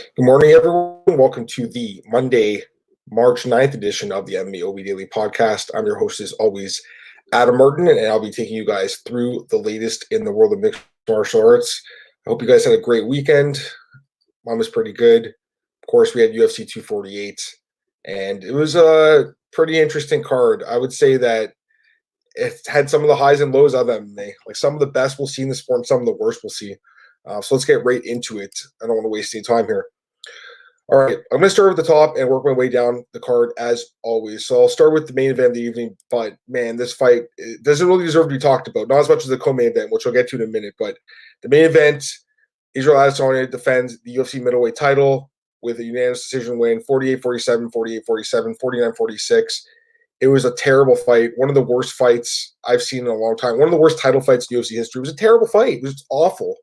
Good morning, everyone. Welcome to the Monday, March 9th edition of the MMAOB Daily Podcast. I'm your host, as always, Adam Martin, and I'll be taking you guys through the latest in the world of mixed martial arts. I hope you guys had a great weekend. Mine was pretty good. Of course, we had UFC 248, and it was a pretty interesting card. I would say that it had some of the highs and lows of MMA. Like some of the best we'll see in the sport and some of the worst we'll see. So let's get right into it. I don't want to waste any time here. All right, I'm going to start at the top and work my way down the card as always. So I'll start with the main event of the evening. But man, this fight doesn't really deserve to be talked about. Not as much as the co-main event, which I'll get to in a minute. But the main event, Israel Adesanya defends the UFC middleweight title with a unanimous decision win, 48-47, 48-47, 49-46. It was a terrible fight. One of the worst fights I've seen in a long time. One of the worst title fights in UFC history. It was a terrible fight. It was awful.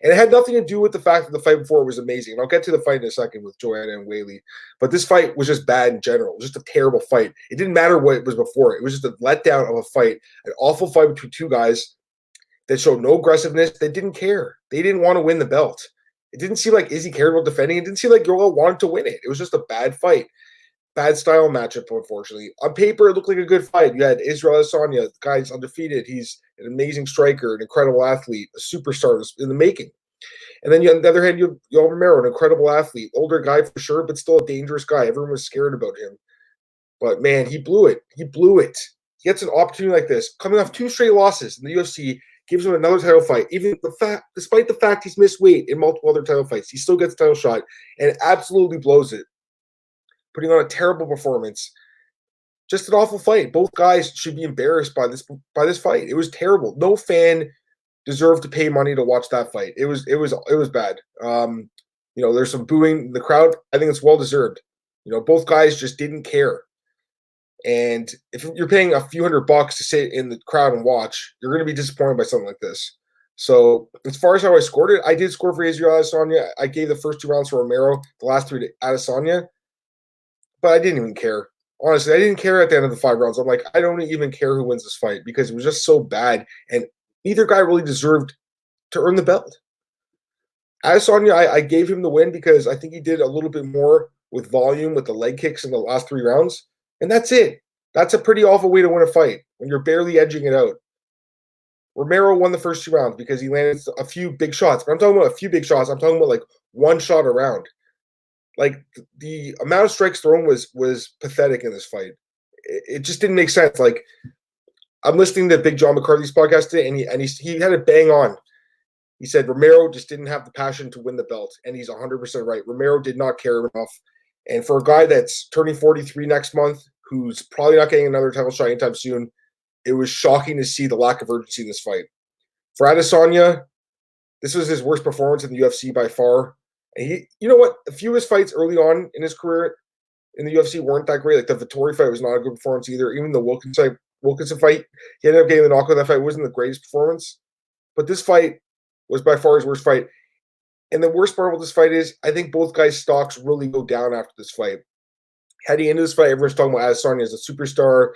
And it had nothing to do with the fact that the fight before was amazing. And I'll get to the fight in a second with Joanna and Weili. But this fight was just bad in general. It was just a terrible fight. It didn't matter what it was before. It was just a letdown of a fight. An awful fight between two guys that showed no aggressiveness. They didn't care. They didn't want to win the belt. It didn't seem like Izzy cared about defending. It didn't seem like Yoel wanted to win it. It was just a bad fight. Bad style matchup, unfortunately. On paper, it looked like a good fight. You had Israel Adesanya, the guy's undefeated. He's an amazing striker, an incredible athlete, a superstar in the making. And then on the other hand, you have Yoel Romero, an incredible athlete, older guy for sure, but still a dangerous guy. Everyone was scared about him. But man, he blew it. He blew it. He gets an opportunity like this, coming off 2 straight losses in the UFC, gives him another title fight. Despite the fact he's missed weight in multiple other title fights, he still gets a title shot and absolutely blows it, putting on a terrible performance. Just an awful fight. Both guys should be embarrassed by this fight. It was terrible. No fan deserved to pay money to watch that fight. It was bad. There's some booing in the crowd. I think it's well deserved. Both guys just didn't care. And if you're paying a few $100 to sit in the crowd and watch, you're going to be disappointed by something like this. So as far as how I scored it, I did score for Israel Adesanya. I gave the first 2 rounds for Romero, the last 3 to Adesanya, but I didn't even care. Honestly, I didn't care at the end of the 5 rounds. I'm like, I don't even care who wins this fight because it was just so bad, and neither guy really deserved to earn the belt. Adesanya, I gave him the win because I think he did a little bit more with volume with the leg kicks in the last 3 rounds, and that's it. That's a pretty awful way to win a fight when you're barely edging it out. Romero won the first 2 rounds because he landed a few big shots. But I'm talking about a few big shots. I'm talking about like 1 shot a round. Like the amount of strikes thrown was pathetic in this fight. It just didn't make sense. Like I'm listening to Big John McCarthy's podcast today, and he had it bang on. He said Romero just didn't have the passion to win the belt, and he's 100% right. Romero did not care enough. And for a guy that's turning 43 next month, who's probably not getting another title shot anytime soon, it was shocking to see the lack of urgency in this fight. For Adesanya, this was his worst performance in the UFC by far. And you know what? A few of his fights early on in his career in the UFC weren't that great. Like the Vettori fight was not a good performance either. Even the Wilkinson fight, he ended up getting the knockout. That fight wasn't the greatest performance. But this fight was by far his worst fight. And the worst part about this fight is I think both guys' stocks really go down after this fight. Heading into this fight, everyone's talking about Adesanya as a superstar,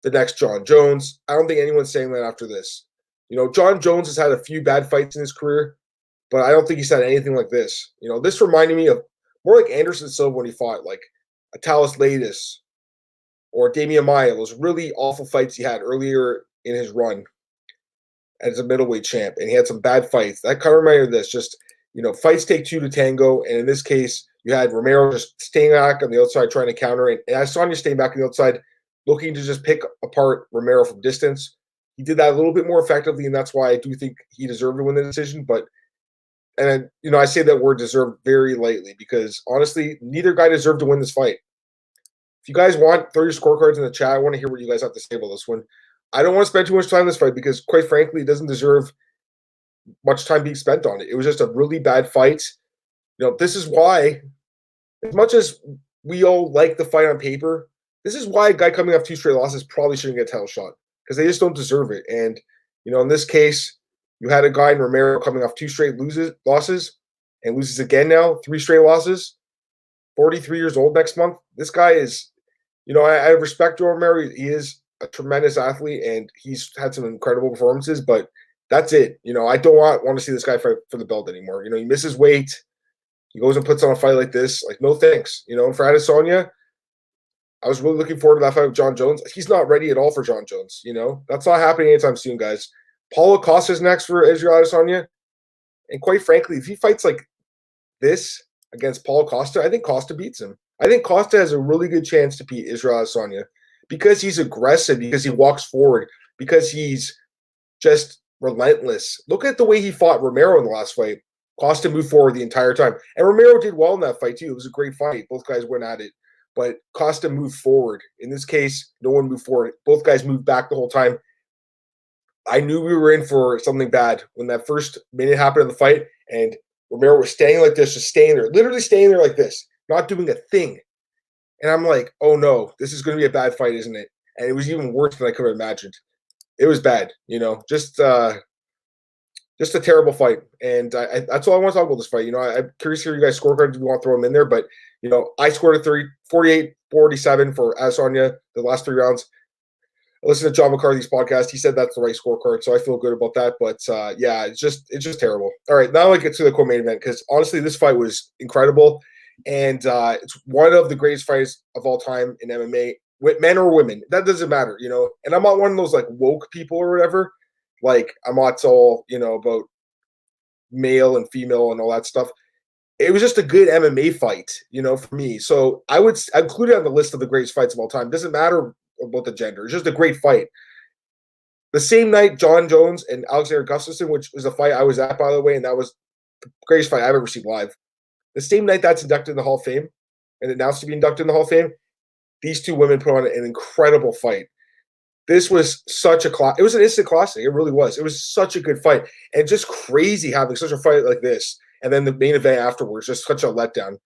the next John Jones. I don't think anyone's saying that after this. John Jones has had a few bad fights in his career, but I don't think he's had anything like this. This reminded me of more like Anderson Silva when he fought, like Atalis Latis or Damian Maia, those really awful fights he had earlier in his run as a middleweight champ. And he had some bad fights. That kind of reminded me of this. Just, fights take 2 to tango. And in this case, you had Romero just staying back on the outside trying to counter. And Adesanya staying back on the outside, looking to just pick apart Romero from distance. He did that a little bit more effectively, and that's why I do think he deserved to win the decision. I say that word deserved very lightly because, honestly, neither guy deserved to win this fight. If you guys want, throw your scorecards in the chat. I want to hear what you guys have to say about this one. I don't want to spend too much time on this fight because, quite frankly, it doesn't deserve much time being spent on it. It was just a really bad fight. This is why, as much as we all like the fight on paper, this is why a guy coming off 2 straight losses probably shouldn't get a title shot because they just don't deserve it. And, in this case, you had a guy in Romero coming off 2 straight losses and loses again now, 3 straight losses, 43 years old next month. This guy is, I respect Joe Romero. He is a tremendous athlete, and he's had some incredible performances, but that's it. I don't want to see this guy fight for the belt anymore. He misses weight. He goes and puts on a fight like this. Like, no thanks. And for Adesanya, I was really looking forward to that fight with Jon Jones. He's not ready at all for Jon Jones. That's not happening anytime soon, guys. Paulo Costa's next for Israel Adesanya. And quite frankly, if he fights like this against Paulo Costa, I think Costa beats him. I think Costa has a really good chance to beat Israel Adesanya because he's aggressive, because he walks forward, because he's just relentless. Look at the way he fought Romero in the last fight. Costa moved forward the entire time. And Romero did well in that fight too. It was a great fight. Both guys went at it. But Costa moved forward. In this case, no one moved forward. Both guys moved back the whole time. I knew we were in for something bad when that first minute happened in the fight, and Romero was standing like this, just staying there, literally staying there like this, not doing a thing. And I'm like, oh no, this is going to be a bad fight, isn't it? And it was even worse than I could have imagined. It was bad, just a terrible fight. And that's all I want to talk about this fight. I'm curious to hear you guys' scorecards if you want to throw them in there. But, I scored a 48-47 for Adesanya the last 3 rounds. I listened to John McCarthy's podcast. He said that's the right scorecard, so I feel good about that. But, yeah, it's just terrible. All right, now I get to the co-main event because, honestly, this fight was incredible. And it's one of the greatest fights of all time in MMA, with men or women. That doesn't matter, And I'm not one of those, like, woke people or whatever. Like, I'm not all, about male and female and all that stuff. It was just a good MMA fight, for me. So I would include it on the list of the greatest fights of all time. Doesn't matter about the gender. It's just a great fight. The same night, Jon Jones and Alexander Gustafsson, which was a fight I was at, by the way, and that was the greatest fight I've ever seen live. The same night that's inducted in the Hall of Fame and announced to be inducted in the Hall of Fame, these two women put on an incredible fight. This was such a class. It was an instant classic. It really was. It was such a good fight. And just crazy having such a fight like this. And then the main event afterwards, just such a letdown.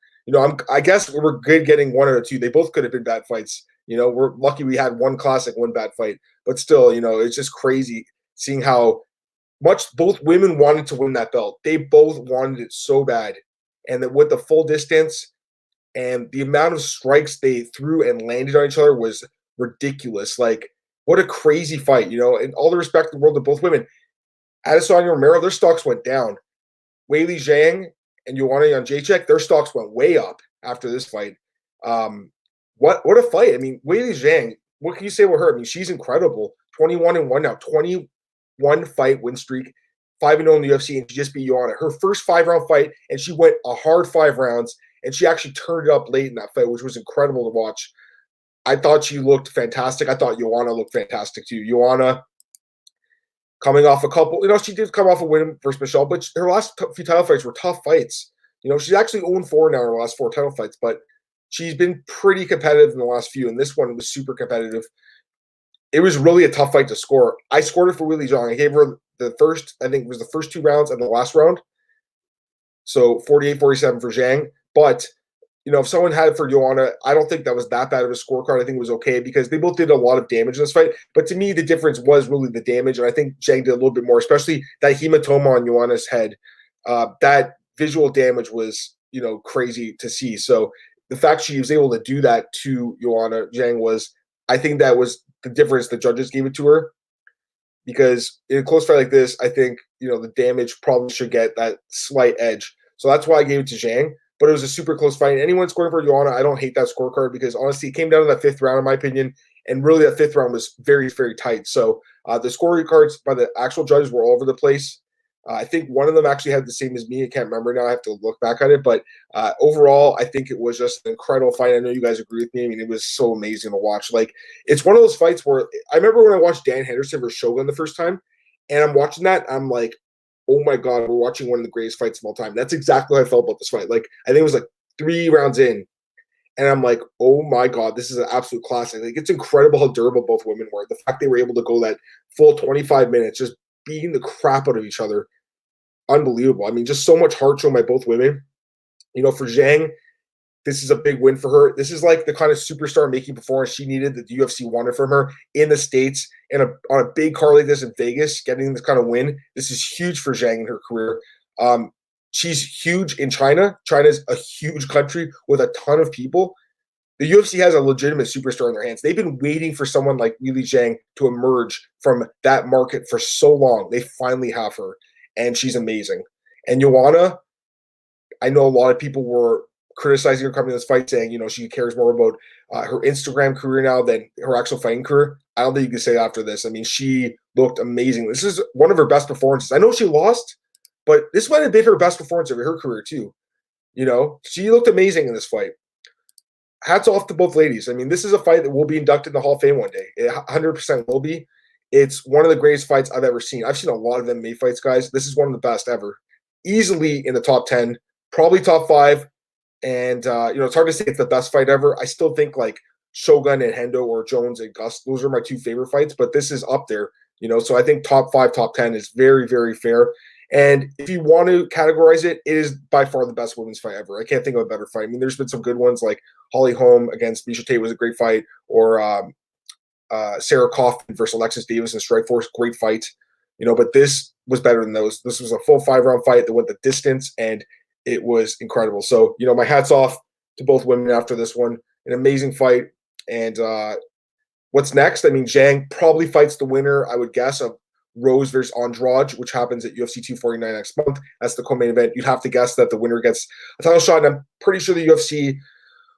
I guess we're good getting one or two. They both could have been bad fights. We're lucky we had one classic, one bad fight. But still, it's just crazy seeing how much both women wanted to win that belt. They both wanted it so bad. And that with the full distance and the amount of strikes they threw and landed on each other was ridiculous. Like, what a crazy fight, and all the respect in the world to both women. Adesanya and Romero, their stocks went down. Weili Zhang and Joanna Jedrzejczyk, their stocks went way up after this fight. What a fight. I mean, Weili Zhang, what can you say about her? I mean, she's incredible. 21-1 now, 21 fight win streak, 5-0 in the UFC, and she just beat Joanna. Her first 5-round fight, and she went a hard 5 rounds, and she actually turned it up late in that fight, which was incredible to watch. I thought she looked fantastic. I thought Joanna looked fantastic too. Joanna coming off a couple, she did come off a win versus Michelle, but her last few title fights were tough fights. She's actually 0-4 now in her last 4 title fights, but she's been pretty competitive in the last few, and this one was super competitive. It was really a tough fight to score. I scored it for Weili Zhang. I gave her the first 2 rounds and the last round. So 48-47 for Zhang. But if someone had it for Joanna, I don't think that was that bad of a scorecard. I think it was okay because they both did a lot of damage in this fight. But to me, the difference was really the damage. And I think Zhang did a little bit more, especially that hematoma on Joanna's head. That visual damage was, crazy to see. So the fact she was able to do that to Joanna Zhang I think that was the difference. The judges gave it to her because in a close fight like this, I think, the damage probably should get that slight edge. So that's why I gave it to Zhang. But it was a super close fight. Anyone scoring for Joanna, I don't hate that scorecard because honestly, it came down to that 5th round, in my opinion. And really, that 5th round was very, very tight. So the scorecards by the actual judges were all over the place. I think one of them actually had the same as me. I can't remember now. I have to look back at it. But overall, I think it was just an incredible fight. I know you guys agree with me. I mean, it was so amazing to watch. Like, it's one of those fights where I remember when I watched Dan Henderson versus Shogun the first time, and I'm watching that, I'm like, oh my God, we're watching one of the greatest fights of all time. That's exactly how I felt about this fight. Like, I think it was like 3 rounds in, and I'm like, oh my God, this is an absolute classic. Like, it's incredible how durable both women were. The fact they were able to go that full 25 minutes just beating the crap out of each other, unbelievable. I mean, just so much heart shown by both women. For Zhang, this is a big win for her. This is like the kind of superstar making performance she needed that the UFC wanted from her in the States and on a big card like this in Vegas, getting this kind of win. This is huge for Zhang in her career. She's huge in China. China's a huge country with a ton of people. The UFC has a legitimate superstar in their hands. They've been waiting for someone like Weili Zhang to emerge from that market for so long. They finally have her, and she's amazing. And Joanna, I know a lot of people were criticizing her coming to this fight, saying, she cares more about her Instagram career now than her actual fighting career. I don't think you can say after this. I mean, she looked amazing. This is one of her best performances. I know she lost, but this might have been her best performance of her career too. She looked amazing in this fight. Hats off to both ladies. I mean, this is a fight that will be inducted in the Hall of Fame one day. It 100% will be. It's one of the greatest fights I've ever seen. I've seen a lot of MMA fights, guys. This is one of the best ever. Easily in the top 10, probably top 5. And, it's hard to say it's the best fight ever. I still think like Shogun and Hendo or Jones and Gus, those are my 2 favorite fights, but this is up there, so I think top 5, top 10 is very, very fair. And if you want to categorize it, it is by far the best women's fight ever. I can't think of a better fight. I mean, there's been some good ones like Holly Holm against Miesha Tate was a great fight, or Sarah Kaufman versus Alexis Davis in Strikeforce, great fight. But this was better than those. This was a full 5-round fight that went the distance, and it was incredible. So, my hats off to both women after this one. An amazing fight. And what's next? I mean, Zhang probably fights the winner, I would guess, of Rose versus Andrade, which happens at UFC 249 next month. That's the co-main event. You'd have to guess that the winner gets a title shot, and I'm pretty sure the UFC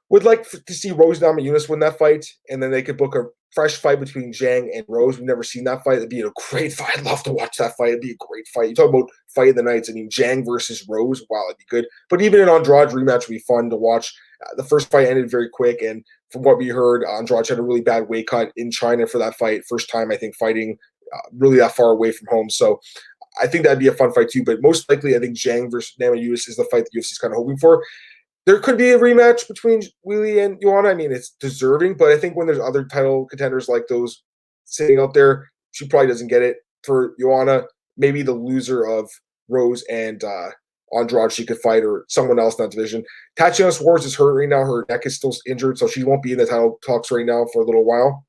would like to see Rose Namajunas win that fight, and then they could book a fresh fight between Zhang and Rose. We've never seen that fight. It'd be a great fight. I'd love to watch that fight. It'd be a great fight. You talk about fight of the nights. I mean, Zhang versus Rose. Wow, it'd be good. But even an Andrade rematch would be fun to watch. The first fight ended very quick, and from what we heard, Andrade had a really bad weight cut in China for that fight. First time, I think, fighting really that far away from home. So I think that'd be a fun fight too. But most likely, I think Zhang versus Namajunas is the fight the UFC is kind of hoping for. There could be a rematch between Weili and Joanna. I mean, it's deserving, but I think when there's other title contenders like those sitting out there, she probably doesn't get it. For Joanna, maybe the loser of Rose and Andrade she could fight, or someone else in that division. Tatiana Suarez is hurt right now. Her neck is still injured, so she won't be in the title talks right now for a little while.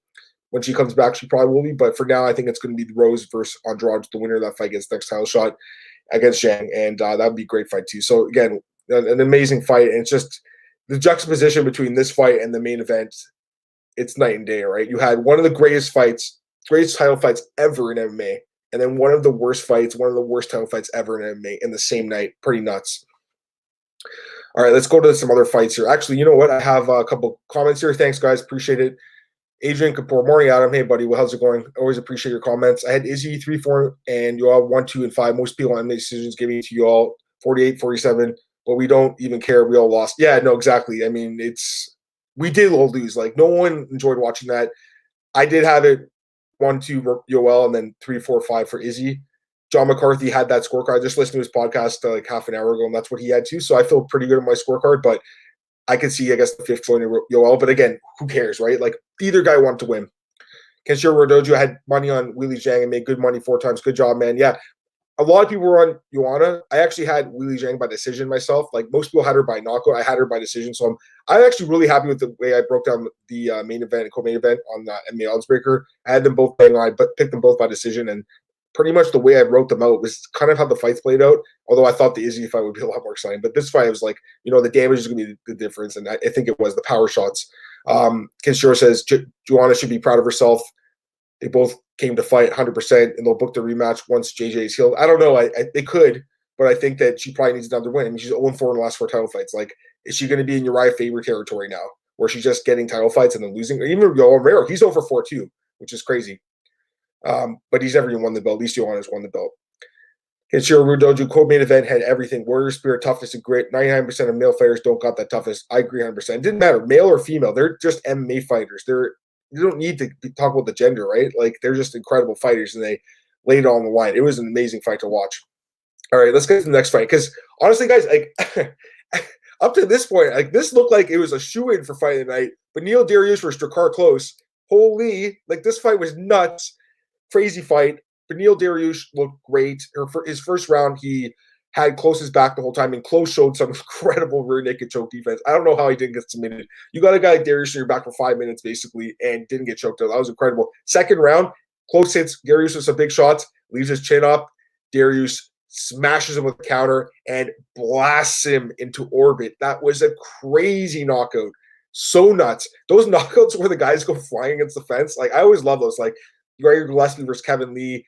When she comes back, she probably will be. But for now, I think it's going to be Rose versus Andrade. The winner of that fight gets the next title shot against Zhang, and that would be a great fight too. So again, an amazing fight, and it's just the juxtaposition between this fight and the main event. It's night and day, right? You had one of the greatest title fights ever in MMA, and then one of the worst title fights ever in MMA in the same night. Pretty nuts. All right, let's go to some other fights here. Actually, you know what? I have a couple comments here. Thanks, guys. Appreciate it. Adrian Kapoor. Morning, Adam. Hey, buddy. Well, how's it going? Always appreciate your comments. I had Izzy 3-4 and Yoel 1-2 and 5. Most people on MMA decisions giving it to Yoel 48-47, but we don't even care. We all lost. Yeah, no, exactly. I mean, we did all lose. Like, no one enjoyed watching that. I did have it 1-2 Yoel and then 3-4-5 for Izzy. John McCarthy had that scorecard. I just listened to his podcast like half an hour ago, and that's what he had too. So I feel pretty good on my scorecard, but I can see, I guess, the fifth joining Yoel. But again, who cares, right? Like, either guy wanted to win. Kenshiro Rodojo had money on Weili Zhang and made good money 4 times. Good job, man. Yeah. A lot of people were on Joanna. I actually had Weili Zhang by decision myself. Like, most people had her by knockout. I had her by decision. So I'm actually really happy with the way I broke down the main event and co-main event on the MMA Oddsbreaker. I had them both bang on, but picked them both by decision. And pretty much the way I wrote them out was kind of how the fights played out. Although I thought the Izzy fight would be a lot more exciting. But this fight was like, the damage is going to be the difference. And I think it was the power shots. Kenshiro says Joanna should be proud of herself. They both came to fight 100%, and they'll book the rematch once JJ is healed. I don't know. They could, but I think that she probably needs another win. I mean, she's 0-4 in the last 4 title fights. Like, is she going to be in Uriah Faber territory now, where she's just getting title fights and then losing? Or even Yoel Romero, he's 0-4 too, which is crazy. But he's never even won the belt. At least Joanna's won the belt. Kenshiro Rodojo co-main event had everything: warrior spirit, toughness, and grit. 99% of male fighters don't got that toughness. I agree 100%. It didn't matter, male or female. They're just MMA fighters. You don't need to talk about the gender, right? Like, they're just incredible fighters, and they laid it on the line. It was an amazing fight to watch. All right, let's get to the next fight. Because honestly, guys, like up to this point, like, this looked like it was a shoe-in for fight of the night. Beneil Dariush versus Drakkar Klose. Holy, like, this fight was nuts. Crazy fight. Beneil Dariush looked great. His first round, he had Klose's back the whole time, and Klose showed some incredible rear naked choke defense. I don't know how he didn't get submitted. You got a guy like Dariush in your back for 5 minutes, basically, and didn't get choked out. That was incredible. Second round, Klose hits Dariush with some big shots, leaves his chin up. Dariush smashes him with a counter and blasts him into orbit. That was a crazy knockout. So nuts. Those knockouts where the guys go flying against the fence, like, I always love those. Like, Gregor Gillespie versus Kevin Lee,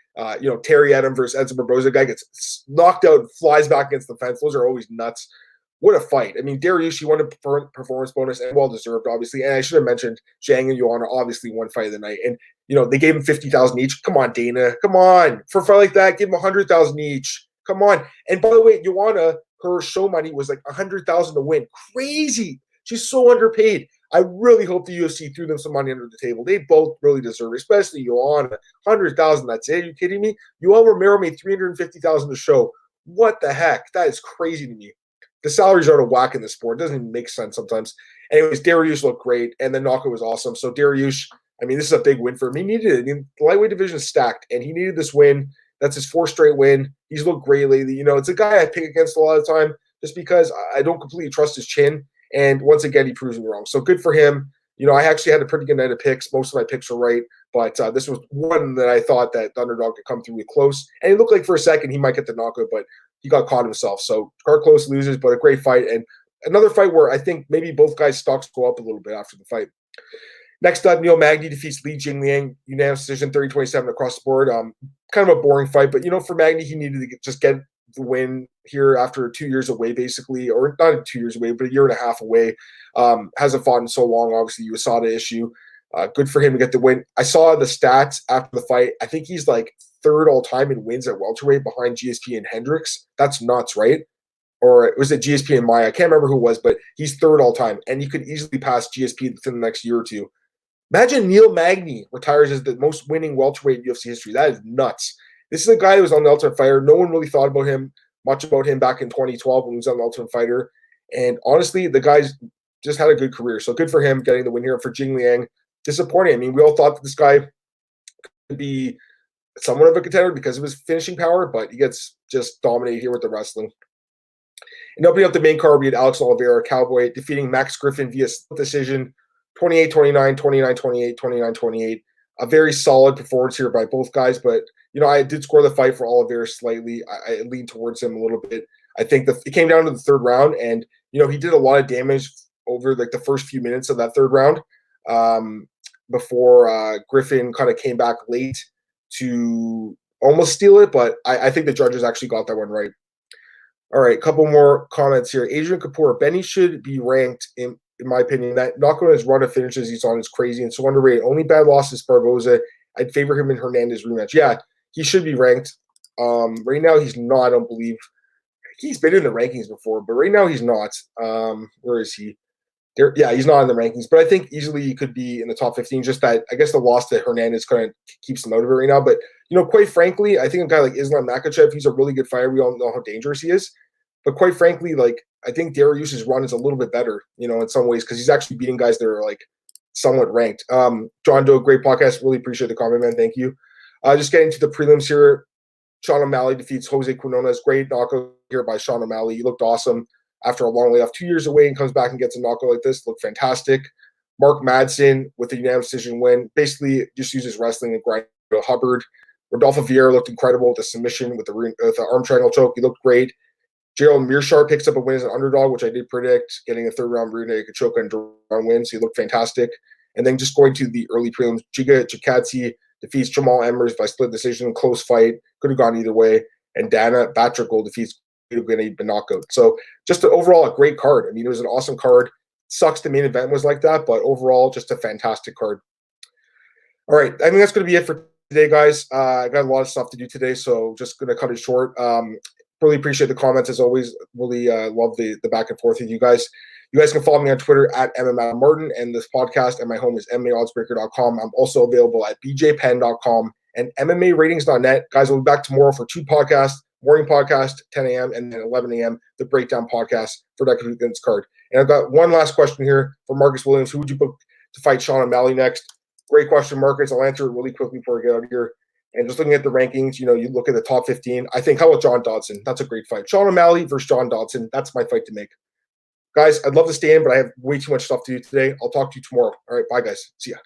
Terry Adam versus Edson Barboza. Guy gets knocked out and flies back against the fence. Those are always nuts. what a fight. I mean, Dariush, he won a performance bonus and well-deserved, obviously. And I should have mentioned Zhang and Joanna obviously won fight of the night. And, they gave him $50,000 each. Come on, Dana. Come on. For a fight like that, give him $100,000 each. Come on. And by the way, Joanna, her show money was like $100,000 to win. Crazy. She's so underpaid. I really hope the UFC threw them some money under the table. They both really deserve it, especially Joanna. $100,000, that's it. Are you kidding me? Yoel Romero made $350,000 a show. What the heck? That is crazy to me. The salaries are out of whack in the sport. It doesn't even make sense sometimes. Anyways, Dariush looked great, and the knockout was awesome. So Dariush, I mean, this is a big win for him. He needed it. I mean, the lightweight division is stacked, and he needed this win. That's his 4th straight win. He's looked great lately. It's a guy I pick against a lot of the time just because I don't completely trust his chin. And once again, he proves me wrong. So good for him. I actually had a pretty good night of picks. Most of my picks were right, but this was one that I thought that the underdog could come through with close. And it looked like for a second he might get the knockout, but he got caught himself. So Drakkar Klose loses, but a great fight. And another fight where I think maybe both guys' stocks go up a little bit after the fight. Next up, Neil Magny defeats Li Jingliang, unanimous decision, 30-27 across the board. Kind of a boring fight, but, for Magny, he needed to just get the win here after 2 years away, basically, or not 2 years away, but a year and a half away. Hasn't fought in so long, obviously, USADA issue. Good for him to get the win. I saw the stats after the fight. I think he's like 3rd all-time in wins at welterweight behind GSP and Hendricks. That's nuts, right? Or was it GSP and Maya? I can't remember who it was, but he's 3rd all-time, and he could easily pass GSP within the next year or two. Imagine Neil Magny retires as the most winning welterweight in UFC history. That is nuts. This is a guy who was on the Ultimate Fighter. No one really thought much about him back in 2012 when he was on the Ultimate Fighter. And honestly, the guy's just had a good career. So good for him getting the win here. For Jingliang, disappointing. I mean, we all thought that this guy could be somewhat of a contender because of his finishing power, but he gets just dominated here with the wrestling. And opening up the main card, we had Alex Oliveira, Cowboy, defeating Max Griffin via split decision, 28-29, 29-28, 29-28. A very solid performance here by both guys, but I did score the fight for Oliveira slightly. I leaned towards him a little bit. I think it came down to the 3rd round, and he did a lot of damage over like the first few minutes of that 3rd round before Griffin kind of came back late to almost steal it, but I think the judges actually got that one right. All right, a couple more comments here. Adrian Kapoor, Benny should be ranked in my opinion. That knockout his run of finishes he's on is crazy and so underrated. Only bad loss is Barboza. I'd favor him in Hernandez rematch. Yeah, he should be ranked. Right now he's not. I don't believe he's been in the rankings before, but right now he's not. Where is he? Yeah, he's not in the rankings, but I think easily he could be in the top 15. Just that I guess the loss to Hernandez kind of keeps him out of it right now. But quite frankly, I think a guy like Islam Makhachev, he's a really good fighter. We all know how dangerous he is. But quite frankly, like I think Dariush's run is a little bit better, in some ways, because he's actually beating guys that are like somewhat ranked. John Doe, great podcast. Really appreciate the comment, man. Thank you. Just getting to the prelims here. Sean O'Malley defeats Jose Quinones. Great knockout here by Sean O'Malley. He looked awesome after a long layoff, 2 years away, and comes back and gets a knockout like this. Looked fantastic. Mark Madsen with a unanimous decision win. Basically, just uses wrestling and grind. Hubbard. Rodolfo Vieira looked incredible with the submission with the arm triangle choke. He looked great. Gerald Mearshart picks up a win as an underdog, which I did predict, getting a 3rd round rear naked choke and round win, so he looked fantastic. And then just going to the early prelims, Giga Chikadze defeats Jamal Emmers by split decision, close fight, could have gone either way. And Dana Batrickel defeats Guinea by knockout. So just overall a great card. I mean, it was an awesome card. Sucks the main event was like that, but overall just a fantastic card. All right, I think that's going to be it for today, guys. I got a lot of stuff to do today, so just going to cut it short. Really appreciate the comments as always. Really love the back and forth with you guys. You guys can follow me on Twitter at MMAOB and this podcast, and my home is MMAOddsbreaker.com. I'm also available at bjpenn.com and MMAratings.net. Guys, we'll be back tomorrow for 2 podcasts, morning podcast, 10 a.m., and then 11 a.m., the breakdown podcast for that against card. And I've got one last question here for Marcus Williams. Who would you book to fight Sean O'Malley next? Great question, Marcus. I'll answer it really quickly before I get out of here. And just looking at the rankings, you look at the top 15. I think, how about John Dodson? That's a great fight. Sean O'Malley versus John Dodson. That's my fight to make. Guys, I'd love to stay in, but I have way too much stuff to do today. I'll talk to you tomorrow. All right, bye, guys. See ya.